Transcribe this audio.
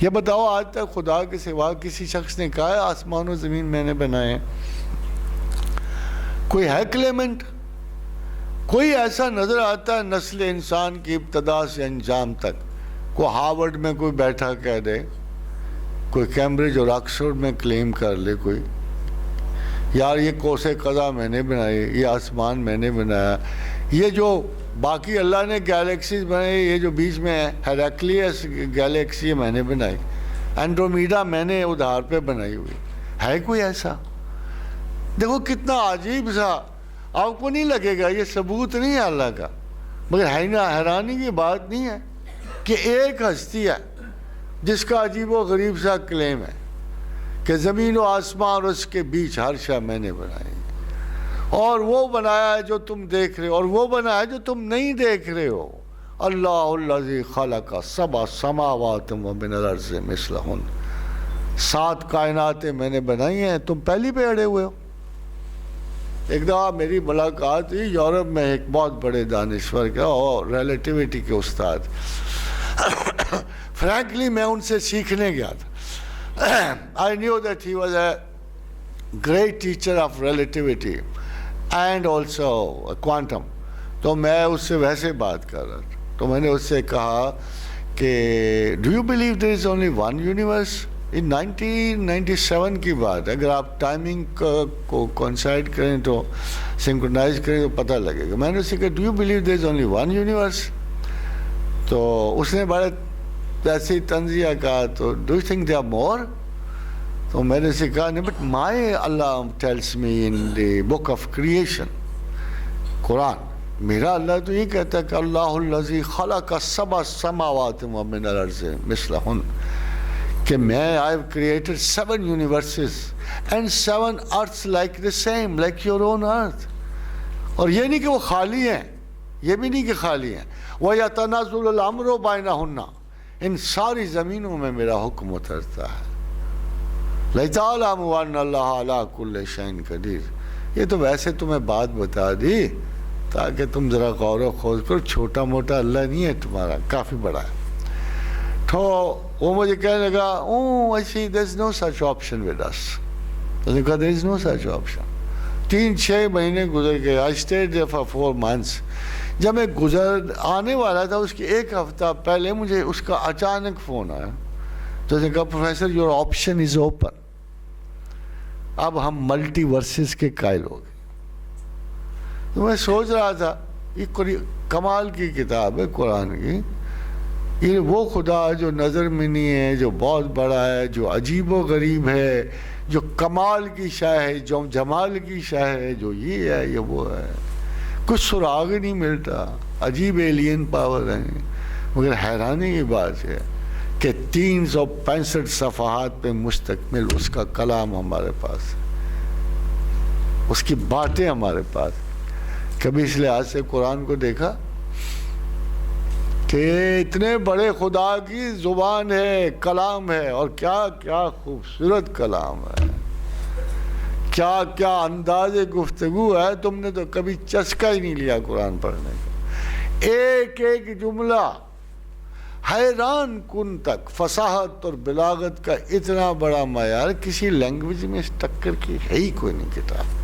یہ بتاؤ آج تک خدا کے سوا کسی شخص نے کہا ہے آسمان و زمین میں نے بنائے ہیں؟ کوئی ہے کلیمنٹ؟ کوئی ایسا نظر آتا ہے نسل انسان کی ابتدا سے انجام تک؟ کوئی ہارورڈ میں کوئی بیٹھا کہہ دے، کوئی کیمبرج اور آکسفورڈ میں کلیم کر لے کوئی یار یہ کوسے قضا میں نے بنائی، یہ آسمان میں نے بنایا، یہ جو باقی اللہ نے گیلیکسیز بنائی، یہ جو بیچ میں ہیراکلیس گیلیکسی میں نے بنائی، اینڈرومیڈا میں نے ادھار پہ بنائی ہوئی، ہے کوئی ایسا؟ دیکھو کتنا عجیب سا، آپ کو نہیں لگے گا یہ ثبوت نہیں ہے اللہ کا، مگر ہے نا حیرانی کی بات نہیں ہے کہ ایک ہستی ہے جس کا عجیب و غریب سا کلیم ہے کہ زمین و آسمان اور اس کے بیچ ہر شے میں نے بنائی، اور وہ بنایا ہے جو تم دیکھ رہے ہو، اور وہ بنایا ہے جو تم نہیں دیکھ رہے ہو۔ اللہ الذی خلق سبع سماوات ومن الارض مثلہن، 7 کائناتیں میں نے بنائی ہیں، تم پہلی پہ اڑے ہوئے ہو۔ ایک دفعہ میری ملاقات ہوئی یورپ میں ایک بہت بڑے دانشور کا اور ریلیٹیوٹی کے استاد، فرینکلی میں ان سے سیکھنے گیا تھا۔ I knew that he was a great teacher of relativity and also quantum. تو میں اس سے ویسے بات کر رہا تھا، تو میں نے اس سے کہا کہ do you believe there is only one universe؟ in 1997 کی بات ہے، اگر آپ ٹائمنگ کو کوئنسائڈ کریں تو سنکرونائز کریں تو پتہ لگے گا۔ میں نے اس سے کہا do you believe there is only one universe؟ تو اس نے بڑے ایسی تنزیہ کہا تو do you think there are more؟ تو میں نے اسے کہا نہیں، but my Allah tells me in the book of creation، قرآن، میرا اللہ تو یہ کہتا ہے کہ اللہ الذی خلق سبع سماوات ومن الارض مثلہن، کہ میں I have created 7 universes and 7 earths like the same, like your own earth۔ اور یہ نہیں کہ وہ خالی ہیں، یہ بھی نہیں کہ خالی ہیں، وَيَتَنَزُّلُ الْأَمْرُ بَيْنَهُنَّ، ان ساری زمینوں میں میرا حکم اترتا ہے۔ لَتَعْلَمُوا أَنَّ اللَّهَ عَلَىٰ كُلِّ شَيْءٍ قَدِيرٌ۔ یہ تو ویسے تمہیں بات بتا دی تاکہ تم ذرا غور و خوض کرو، چھوٹا موٹا اللہ نہیں ہے تمہارا، کافی بڑا ہے۔ تو وہ مجھے کہنے لگا oh I see there is no such option with us۔ میں نے کہا there is no such option۔ 3-6 مہینے گزر گئے، I stayed there for 4 months۔ جب میں آنے والا تھا اس کے 1 ہفتہ پہلے مجھے اس کا اچانک فون آیا، تو اس نے کہا professor your option is open۔ اب ہم ملٹی ورسز کے قائل ہو گئے۔ تو میں سوچ رہا تھا یہ کمال کی کتاب ہے قرآن کی، یہ وہ خدا جو نظر میں نہیں ہے، جو بہت بڑا ہے، جو عجیب و غریب ہے، جو کمال کی شے ہے، جو جمال کی شے ہے، جو یہ ہے یہ وہ ہے، کچھ سراغ ہی نہیں ملتا، عجیب ایلین پاور ہیں۔ مگر حیرانی کی بات ہے کہ 365 صفحات پہ مشتمل اس کا کلام ہمارے پاس ہے، اس کی باتیں ہمارے پاس۔ کبھی اس لحاظ سے قرآن کو دیکھا کہ اتنے بڑے خدا کی زبان ہے، کلام ہے، اور کیا کیا خوبصورت کلام ہے، کیا کیا انداز گفتگو ہے، تم نے تو کبھی چسکا ہی نہیں لیا قرآن پڑھنے کا۔ ایک ایک جملہ حیران کن تک، فصاحت اور بلاغت کا اتنا بڑا معیار کسی لینگویج میں اس ٹکر کی ہے ہی کوئی نہیں کتاب۔